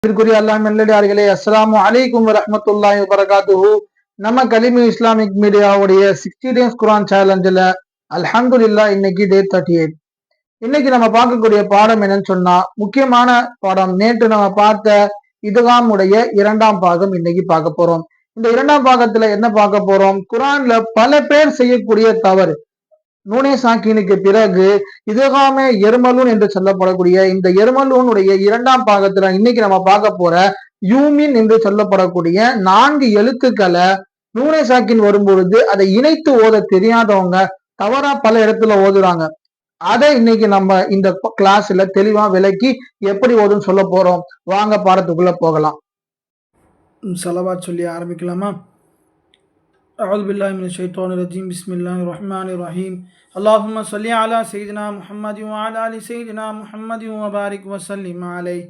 அன்பிற்குரிய அல்லாஹ் நல்லடியார்களே, அஸ்ஸலாமு அலைக்கும் வரஹ்மத்துல்லாஹி வபரகாத்துஹு. நம்ம கலிமி இஸ்லாமிக் மீடியாவுடைய 60 டேஸ் குரான் சேலஞ்சில் அல்ஹம்துலில்லாஹ் இன்னைக்கு டே 38. இன்னைக்கு நம்ம பார்க்கக்கூடிய பாடம் என்னன்னு சொன்னா முக்கியமான பாடம். நேற்று நம்ம பார்த்த இதுகாமுடைய இரண்டாம் பாகம் இன்னைக்கு பார்க்க போறோம். இந்த இரண்டாம் பாகத்துல என்ன பார்க்க போறோம்? குரான்ல பல பேர் செய்யக்கூடிய தவறு. நூனே சாக்கினுக்கு பிறகு இதுகாமே எருமலூன் என்று சொல்லப்படக்கூடிய இந்த எருமலூனுடைய இரண்டாம் பாகத்துல இன்னைக்கு நம்ம பார்க்க போற யூமின் என்று சொல்லப்படக்கூடிய 4 எழுத்துக்களை நூனே சாக்கின் வரும்பொழுது அதை இணைத்து ஓத தெரியாதவங்க தவறா பல இடத்துல ஓதுறாங்க. அதை இன்னைக்கு நம்ம இந்த கிளாஸ்ல தெளிவா விளக்கி எப்படி ஓதுன்னு சொல்ல போறோம். வாங்க பாடத்துக்குள்ள போகலாம். சலவாத் சொல்லி ஆரம்பிக்கலாமா? أعوذ بالله من الشيطان الرجيم بسم الله الرحمن الرحيم اللهم صل على سيدنا محمد وعلى آل سيدنا محمد وبارك وسلم عليه.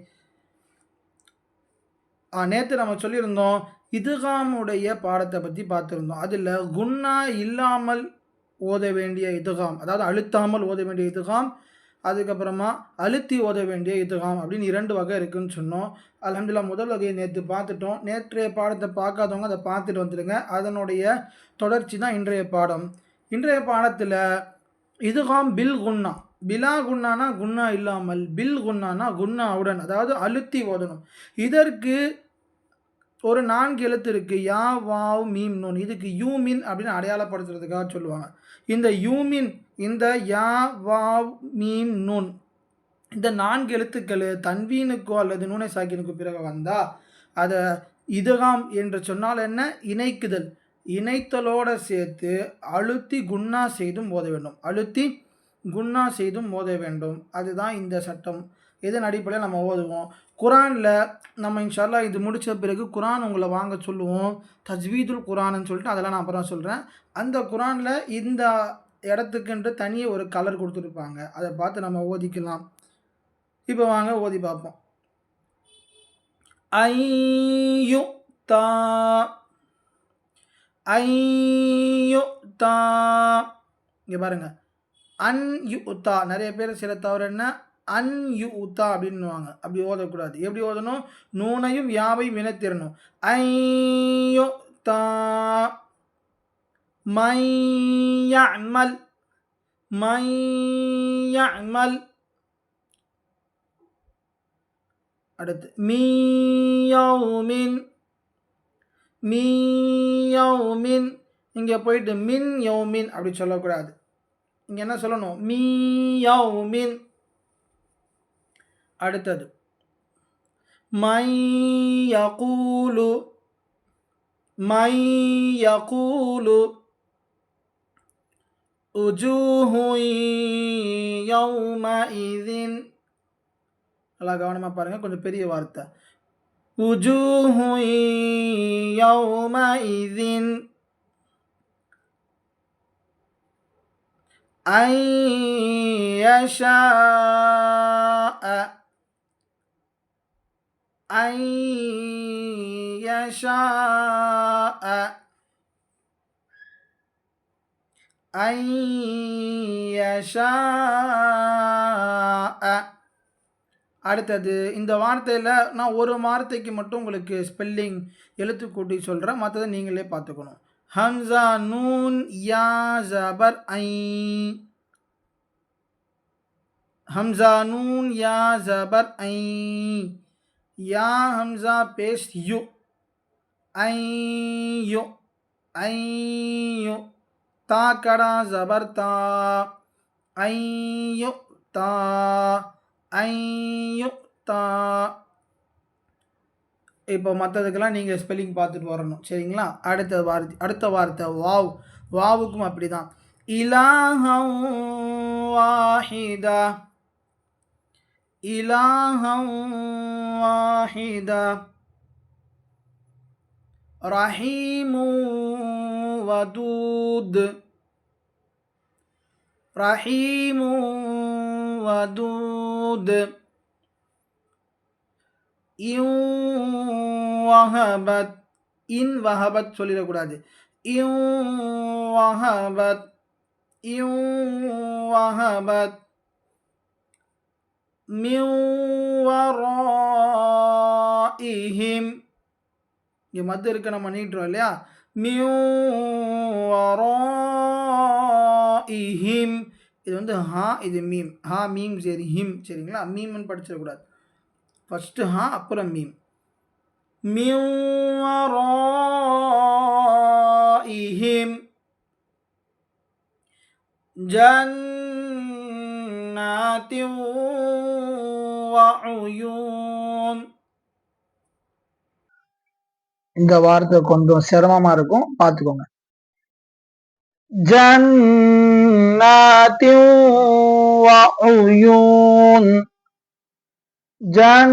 நேற்று நம்ம சொல்லியிருந்தோம் இதுகாமுடைய பாடத்தை பற்றி பார்த்துருந்தோம். அதில் குன்னா இல்லாமல் ஓத வேண்டிய இதுகாம், அதாவது அழுத்தாமல் ஓத வேண்டிய இதுகாம், அதுக்கப்புறமா அழுத்தி ஓத வேண்டிய இதுகாம் அப்படின்னு 2 வகை இருக்குதுன்னு சொன்னோம். அல்ஹம்துலில்லாஹ் முதல் வகையை நேற்று பார்த்துட்டோம். நேற்றைய பாடத்தை பார்க்காதவங்க அதை பார்த்துட்டு வந்துடுங்க. அதனுடைய தொடர்ச்சி தான் இன்றைய பாடம். இன்றைய பாடத்தில் இதுகாம் பில் குன்னா, பிலா குன்னானா குன்னா இல்லாமல், பில் குன்னானா குன்னாவுடன், அதாவது அழுத்தி ஓதணும். இதற்கு ஒரு 4 எழுத்து இருக்குது. Yeah wow meme noon. இதுக்கு யூமின் அப்படின்னு அடையாளப்படுத்துறதுக்காக சொல்லுவாங்க. இந்த யூமின், இந்த யா வாவ் மீம் நூன், இந்த 4 எழுத்துக்கள் தன்வீனுக்கோ அல்லது நூனை சாக்கினுக்கோ பிறகு வந்தால் அதை இதுகாம் என்று சொன்னால் என்ன? இணைக்குதல். இணைத்தலோடு சேர்த்து அழுத்தி குன்னா செய்தும் ஓத வேண்டும். அழுத்தி குன்னா செய்தும் ஓத வேண்டும். அதுதான் இந்த சட்டம். இதன் அடிப்படையில் நம்ம ஓதுவோம். குரானில் நம்ம இன்ஷா அல்லாஹ் இது முடித்த பிறகு குரான் உங்களை வாங்க சொல்லுவோம். தஜ்வீதுல் குரான்னு சொல்லிட்டு அதெல்லாம் நான் அப்புறம் சொல்கிறேன். அந்த குரானில் இந்த இடத்துக்குன்ற தனியாக ஒரு கலர் கொடுத்துருப்பாங்க. அதை பார்த்து நம்ம ஓதிக்கலாம். இப்போ வாங்க ஓதி பார்ப்போம். ஐயு தா ஐயு தா. இங்கே பாருங்கள், அன் யு உத்தா. நிறைய பேர் சில தவறு என்ன, அன் யு உத்தா அப்படின்னுவாங்க. அப்படி ஓதக்கூடாது. எப்படி ஓதணும்? நூனையும் யாவையும் இணைத்திரணும். ஐயு தா மையமல் மையமல். அடுத்து மீயௌமின் மீயௌமின். இங்கே போயிட்டு மின் யௌமின் அப்படி சொல்லக்கூடாது. இங்கே என்ன சொல்லணும்? மீயௌமின். அடுத்தது மையகூலு மையகூலு உஜூஹு யௌமஇதின். நல்லா கவனமாக பாருங்கள், கொஞ்சம் பெரிய வார்த்தை. உஜூஹு யௌமஇதின் ஐயஷாஅ ஐயஷாஅ ஐயஷாஅ. அடுத்தது இந்த வார்த்தையில் நான் ஒரு வார்த்தைக்கு மட்டும் உங்களுக்கு ஸ்பெல்லிங் எழுத்து கூட்டி சொல்கிறேன். மற்றதை நீங்களே பார்த்துக்கணும். ஹம்சா நூன் யா ஜபர் ஐ. ஹம்சா நூன் யா ஜபர் ஐ. யா ஹம்சா பேஷ் U. I U I U. தா கடா ஜபர் தா. ஐ யு தா ஐ யு தா. இப்போ மற்றதுக்கெல்லாம் நீங்கள் ஸ்பெல்லிங் பார்த்துட்டு வரணும், சரிங்களா? அடுத்த வார்த்தை வாவ். வாவுக்கும் அப்படி தான். இலாஹம் வாஹிதா இலாஹம் வாஹிதா. ரஹீமு வதூத் ரஹீமு வதூத். வஹபத். இன் வஹபத் சொல்லிடக்கூடாது. வஹபத் வஹபத். மின் வரா வரஇஹிம் இங்கே மத்து இருக்க நம்ம நீட்டுறோம் இல்லையா? மின் வரஇஹிம் இது வந்து ஹா, இது மீம். ஹா மீம் சரி ஹிம் சரிங்களா? மீம்னு படிச்சிடக்கூடாது. ஃபஸ்ட்டு ஹா அப்புறம் மீம். மின் வரஇஹிம் ஜன்னாத்தின் வஉயூன். இந்த வார்த்தை கொஞ்சம் சிரமமா இருக்கும், பார்த்துக்கோங்க. ஜன்னாத்தின் வஉயூன் ஜன்னாத்தின்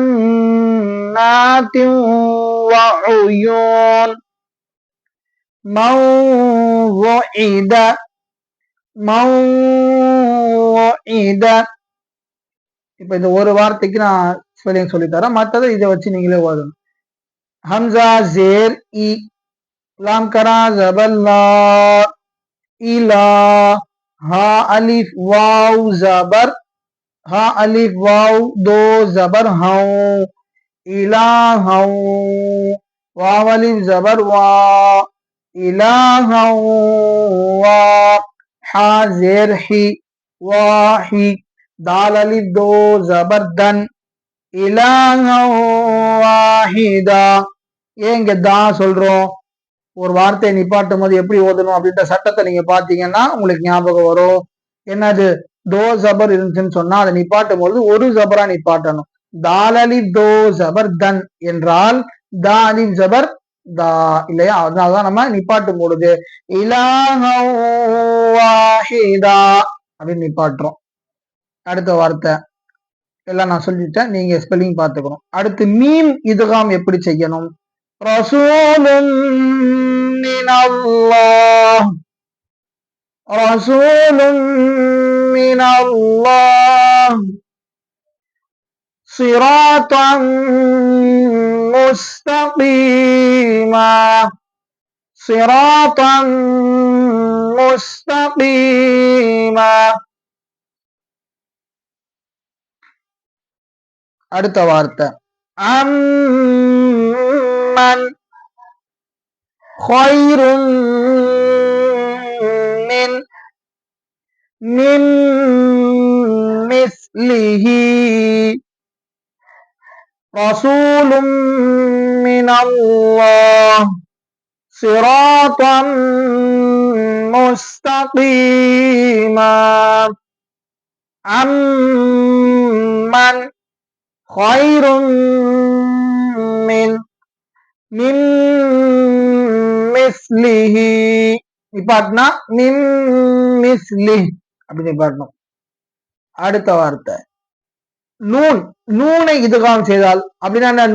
வஉயூன் மவ்உஇத மவ்உஇத. இப்ப இந்த ஒரு வார்த்தைக்கு நான் ஸ்பெல்லிங் சொல்லி தரேன், மற்றதை இதை வச்சு நீங்களே ஓதணும். ஹம்சா ஜேர் இ, லாம் கரா ஜபர் லா, இலா, ஹா அலிஃப் வாவ் ஜபர், ஹா அலிஃப் வாவ் दो जबर हौ, इलाहौ, वाव अलिफ जबर वा, इलाहौ वा, हा जेर ही, वाही, दाल अलिफ दो जबर दन, इलाहौ वाहिदा. ஏன் இங்க தா சொல்றோம்? ஒரு வார்த்தையை நிப்பாட்டும் போது எப்படி ஓதணும் அப்படின்ற சட்டத்தை நீங்க பாத்தீங்கன்னா உங்களுக்கு ஞாபகம் வரும். என்னது? தோ ஜபர் இருந்துச்சுன்னு சொன்னா அதை நிப்பாட்டும் போது ஒரு ஜபரா நிப்பாட்டணும். தால் அலிஃப் தோ ஜபர் தன் என்றால் தா அலிஃப் ஜபர் தா இல்லையா? அதனாலதான் நம்ம நிப்பாட்டும் பொழுது இலாஹு வாஹிதா அப்படின்னு நிப்பாட்டுறோம். அடுத்த வார்த்தை எல்லாம் நான் சொல்லிட்டேன், நீங்க ஸ்பெல்லிங் பார்த்துக்கணும். அடுத்து மீம் இதுகாம் எப்படி செய்யணும்? ரசூலுன் மினல்லாஹ், ரசூலுன் மினல்லாஹ், சிராத்தன் முஸ்தகீமா, சிராத்தன் முஸ்தகீமா. அடுத்த வார்த்தை அம்மன், خيرٌ من من مثله رسول من الله صراطا مستقيما. عمن خير من من மிஸ்லிஹி நிப்பாட்டினா மின் மிஸ்லி அப்படின்னு நிப்பாட்டணும். அடுத்த வார்த்தை நூன், நூனை இதுகாம் செய்தால் அப்படின்னா என்ன?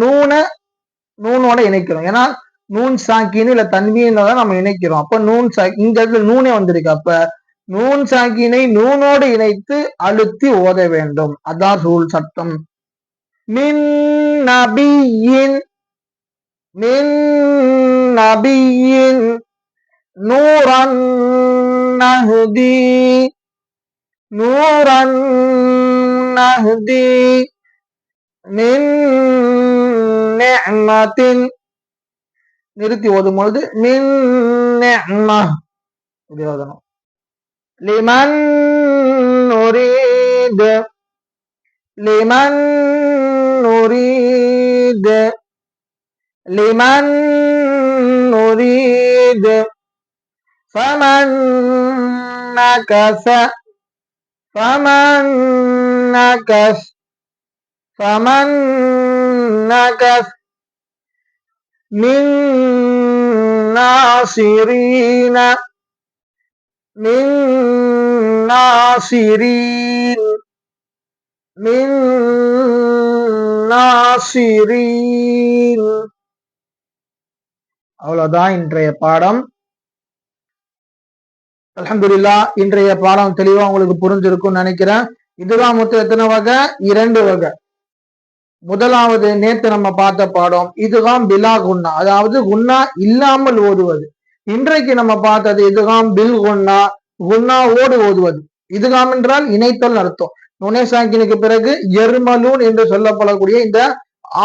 நூனோட இணைக்கிறோம். ஏன்னா நூன் சாக்கின்னு இல்ல தன்வீன தான் நம்ம இணைக்கிறோம். அப்ப நூன் இந்த இடத்துல நூனே வந்திருக்கு. அப்ப நூன் சாக்கினை நூனோடு இணைத்து அழுத்தி ஓத வேண்டும். அதான் ரூல், சட்டம். மின் நபியின், மின் நபியின், நூரன் நஹ்தி, நூரன் நஹ்தி, மின் நிஅமத்தின் நிறுத்தி ஓதும் பொழுது மின் நிஅமா இப்படி ஓதணும். லிமன் நுரீத், லிமன் நுரீத், லிமன் நுரீத், ஃபமன் நகஸ, ஃபமன் நகஸ், ஃபமன் நகஸ், மின் நாசிரீன, மின் நாசிரீன், மின் நாசிரீன். அவ்வளவுதான் இன்றைய பாடம். அல்ஹம்துலில்லாஹ், இன்றைய பாடம் தெளிவா உங்களுக்கு புரிஞ்சிருக்கும்னு நினைக்கிறேன். இதுதான் மொத்தம் எத்தனை வகை? 2 வகை. முதலாவது நேத்து நம்ம பார்த்த பாடம் இதுகாம் பிலா குன்னா, அதாவது குன்னா இல்லாமல் ஓதுவது. இன்றைக்கு நம்ம பார்த்தது இதுகாம் பில் குன்னா, குன்னாவோடு ஓதுவது. இதுகாம் என்றால் இணைத்தல் அர்த்தம். நுனே சாக்கினுக்கு பிறகு எர்மலூன் என்று சொல்லப்படக்கூடிய இந்த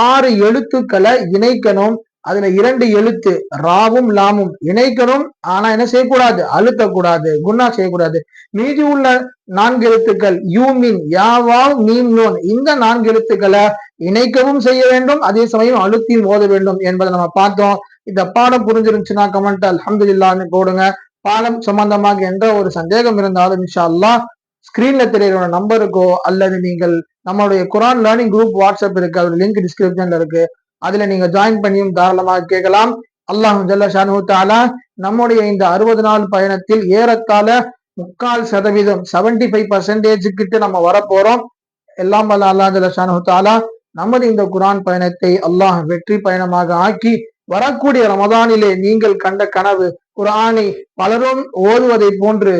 6 எழுத்துக்களை இணைக்கணும். அதுல 2 எழுத்து ராவும் லாமும் இணைக்கணும். ஆனா என்ன செய்யக்கூடாது? அழுத்தக்கூடாது, குன்னா செய்யக்கூடாது. மீதி உள்ள 4 எழுத்துக்கள் யூமின் யாவாவ் மீம் நூன், இந்த 4 எழுத்துக்களை இணைக்கவும் செய்ய வேண்டும், அதே சமயம் அழுத்தியும் ஓத வேண்டும் என்பதை நம்ம பார்த்தோம். இந்த பாடம் புரிஞ்சிருந்துச்சுன்னா கமெண்ட் அல்ஹம்துலில்லாஹ்னு போடுங்க. பாடம் சம்பந்தமாக எந்த ஒரு சந்தேகம் இருந்தாலும் இன்ஷா அல்லாஹ் ஸ்கிரீன்ல தெரியுற நம்பருக்கோ அல்லது நீங்கள் நம்மளுடைய குரான் லேர்னிங் குரூப் வாட்ஸ்அப் இருக்கு, அதோட லிங்க் டிஸ்கிரிப்ஷன்ல இருக்கு, அதுல நீங்க ஜாயின் பண்ணியும் தாராளமாக கேட்கலாம். அல்லாஹ் ஜல்ல ஷானஹு தஆலா நம்முடைய இந்த 60 நாள் பயணத்தில் ஏறத்தாழ 3/4% 75% கிட்ட நம்ம வரப்போறோம். எல்லாம் வல்ல அல்லாஹ் ஜல்ல ஷானஹு தஆலா நமது இந்த குரான் பயணத்தை அல்லாஹ் வெற்றி பயணமாக ஆக்கி வரக்கூடிய ரமதானிலே நீங்கள் கண்ட கனவு குரானை பலரும் ஓதுவதை போன்று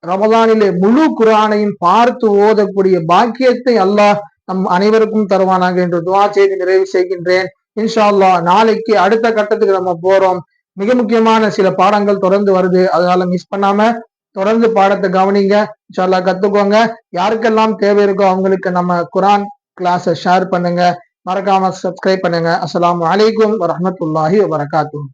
ரமதானிலே முழு குரானையும் பார்த்து ஓதக்கூடிய பாக்கியத்தை அல்லாஹ் நம் அனைவருக்கும் தருவானாக என்று துஆ செய்து நிறைவு செய்கின்றேன். இன்ஷா அல்லாஹ் நாளைக்கு அடுத்த கட்டத்துக்கு நம்ம போறோம். மிக முக்கியமான சில பாடங்கள் தொடர்ந்து வருது, அதனால மிஸ் பண்ணாம தொடர்ந்து பாடத்தை கவனிங்க. இன்ஷா அல்லாஹ் கத்துக்கோங்க. யாருக்கெல்லாம் தேவை இருக்கோ அவங்களுக்கு நம்ம குரான் கிளாஸை ஷேர் பண்ணுங்க. மறக்காம சப்ஸ்கிரைப் பண்ணுங்க. அஸ்ஸலாமு அலைக்கும் வரஹ்மத்துல்லாஹி வபரகாத்துஹு.